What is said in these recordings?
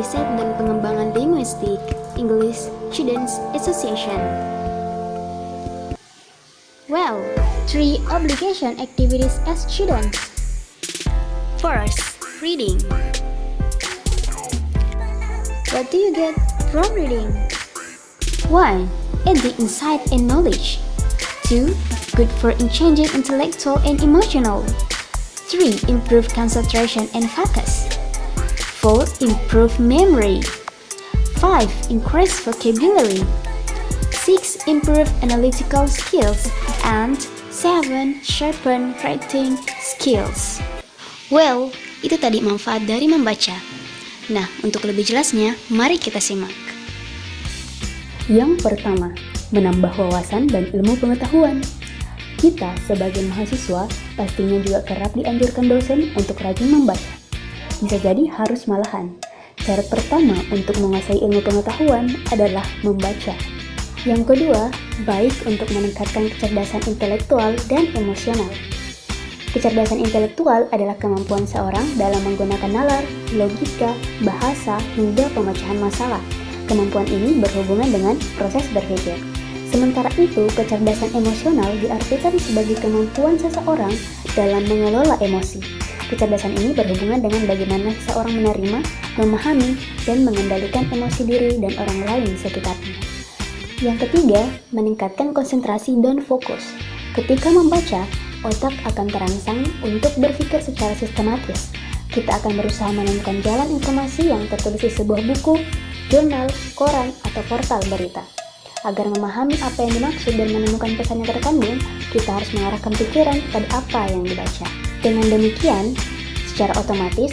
Riset dan Pengembangan Linguistik English Students Association. Well, 3 obligation activities as students. First, reading. What do you get from reading? 1. Add the insight and knowledge. 2. Good for exchanging intellectual and emotional. 3. Improve concentration and focus. 4. Improve memory. 5. Increase vocabulary. 6. Improve analytical skills. And 7. Sharpen writing skills. Well, itu tadi manfaat dari membaca. Nah, untuk lebih jelasnya, mari kita simak. Yang pertama, menambah wawasan dan ilmu pengetahuan. Kita sebagai mahasiswa pastinya juga kerap dianjurkan dosen untuk rajin membaca. Bisa jadi harus malahan. Cara pertama untuk menguasai ilmu pengetahuan adalah membaca. Yang kedua, baik untuk meningkatkan kecerdasan intelektual dan emosional. Kecerdasan intelektual adalah kemampuan seorang dalam menggunakan nalar, logika, bahasa, hingga pemecahan masalah. Kemampuan ini berhubungan dengan proses berpikir. Sementara itu, kecerdasan emosional diartikan sebagai kemampuan seseorang dalam mengelola emosi. Kecerdasan ini berhubungan dengan bagaimana seseorang menerima, memahami, dan mengendalikan emosi diri dan orang lain sekitarnya. Yang ketiga, meningkatkan konsentrasi dan fokus. Ketika membaca, otak akan terangsang untuk berpikir secara sistematis. Kita akan berusaha menemukan jalan informasi yang tertulis di sebuah buku, jurnal, koran, atau portal berita. Agar memahami apa yang dimaksud dan menemukan pesan yang terkandung, kita harus mengarahkan pikiran pada apa yang dibaca. Dengan demikian, secara otomatis,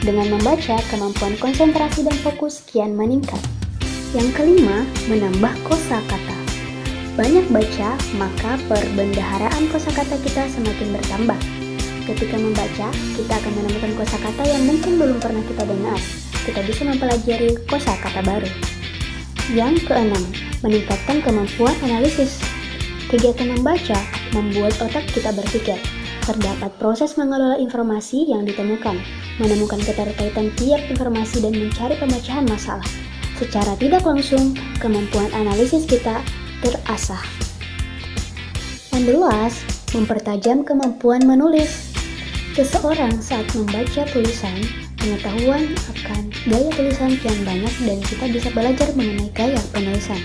dengan membaca, kemampuan konsentrasi dan fokus kian meningkat. Yang kelima, menambah kosakata. Banyak baca, maka perbendaharaan kosakata kita semakin bertambah. Ketika membaca, kita akan menemukan kosakata yang mungkin belum pernah kita dengar. Kita bisa mempelajari kosakata baru. Yang keenam, meningkatkan kemampuan analisis. Kegiatan membaca membuat otak kita berpikir. Terdapat proses mengelola informasi yang ditemukan, menemukan keterkaitan tiap informasi dan mencari pemecahan masalah. Secara tidak langsung, kemampuan analisis kita terasah. And the last, mempertajam kemampuan menulis. Seseorang saat membaca tulisan, pengetahuan akan gaya tulisan kian banyak dan kita bisa belajar mengenai gaya penulisan.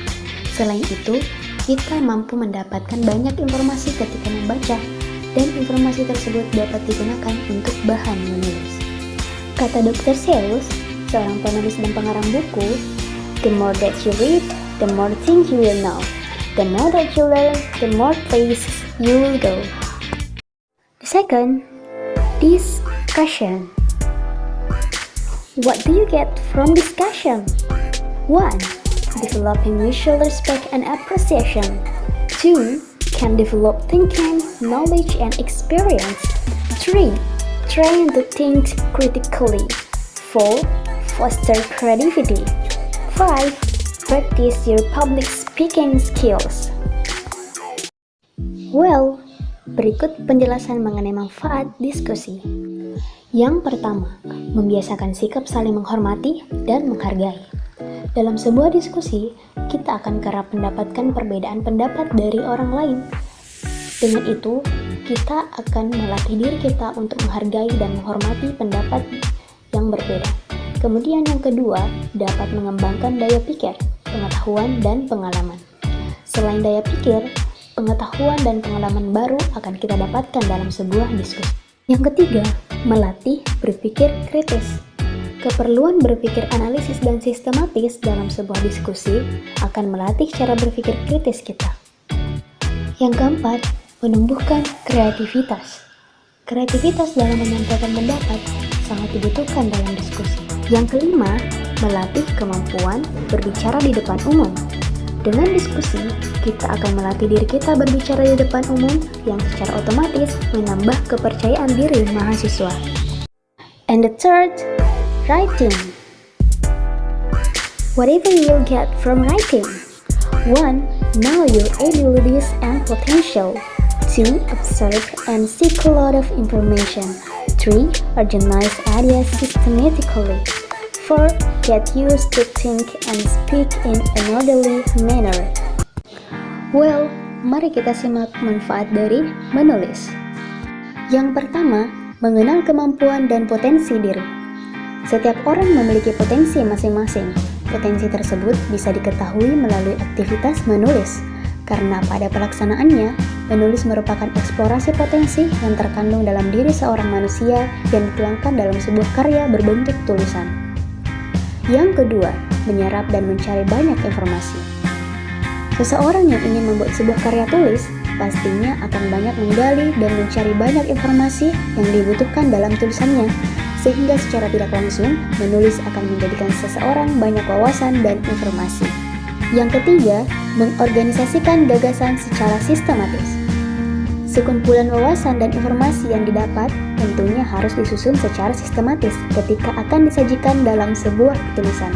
Selain itu, kita mampu mendapatkan banyak informasi ketika membaca, dan informasi tersebut dapat digunakan untuk bahan menulis. Kata Dr. Seuss, seorang penulis dan pengarang buku, "The more that you read, the more things you will know. The more that you learn, the more places you will go." The second, discussion. What do you get from discussion? 1. Developing mutual respect and appreciation. 2. Can develop thinking, knowledge, and experience. 3. Train to think critically. 4. Foster creativity. 5. Practice your public speaking skills. Well, berikut penjelasan mengenai manfaat diskusi. Yang pertama, membiasakan sikap saling menghormati dan menghargai. Dalam sebuah diskusi, kita akan kerap mendapatkan perbedaan pendapat dari orang lain. Dengan itu, kita akan melatih diri kita untuk menghargai dan menghormati pendapat yang berbeda. Kemudian yang kedua, dapat mengembangkan daya pikir, pengetahuan, dan pengalaman. Selain daya pikir, pengetahuan dan pengalaman baru akan kita dapatkan dalam sebuah diskusi. Yang ketiga, melatih berpikir kritis. Keperluan berpikir analisis dan sistematis dalam sebuah diskusi akan melatih cara berpikir kritis kita. Yang keempat, menumbuhkan kreativitas. Kreativitas dalam menyampaikan pendapat sangat dibutuhkan dalam diskusi. Yang kelima, melatih kemampuan berbicara di depan umum. Dengan diskusi, kita akan melatih diri kita berbicara di depan umum yang secara otomatis menambah kepercayaan diri mahasiswa. And the third, writing. Whatever you will get from writing. 1. Know your abilities and potential. 2. Observe and seek a lot of information. 3. Organize ideas systematically. 4. get used to think and speak in an orderly manner. Well, mari kita simak manfaat dari menulis. Yang pertama, mengenal kemampuan dan potensi diri. Setiap orang memiliki potensi masing-masing. Potensi tersebut bisa diketahui melalui aktivitas menulis, karena pada pelaksanaannya, menulis merupakan eksplorasi potensi yang terkandung dalam diri seorang manusia yang dituangkan dalam sebuah karya berbentuk tulisan. Yang kedua, menyerap dan mencari banyak informasi. Seseorang yang ingin membuat sebuah karya tulis, pastinya akan banyak menggali dan mencari banyak informasi yang dibutuhkan dalam tulisannya, sehingga secara tidak langsung, menulis akan menjadikan seseorang banyak wawasan dan informasi. Yang ketiga, mengorganisasikan gagasan secara sistematis. Sekumpulan wawasan dan informasi yang didapat tentunya harus disusun secara sistematis ketika akan disajikan dalam sebuah tulisan.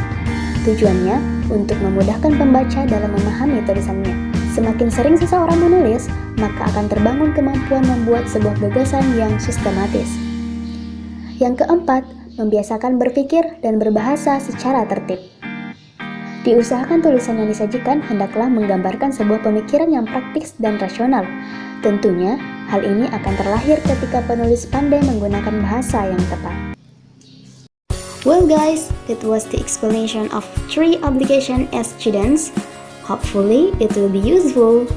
Tujuannya untuk memudahkan pembaca dalam memahami tulisannya. Semakin sering seseorang menulis, maka akan terbangun kemampuan membuat sebuah gagasan yang sistematis. Yang keempat, membiasakan berpikir dan berbahasa secara tertib. Diusahakan tulisan yang disajikan hendaklah menggambarkan sebuah pemikiran yang praktis dan rasional. Tentunya, hal ini akan terlahir ketika penulis pandai menggunakan bahasa yang tepat. Well guys, that was the explanation of 3 obligations as students. Hopefully, it will be useful.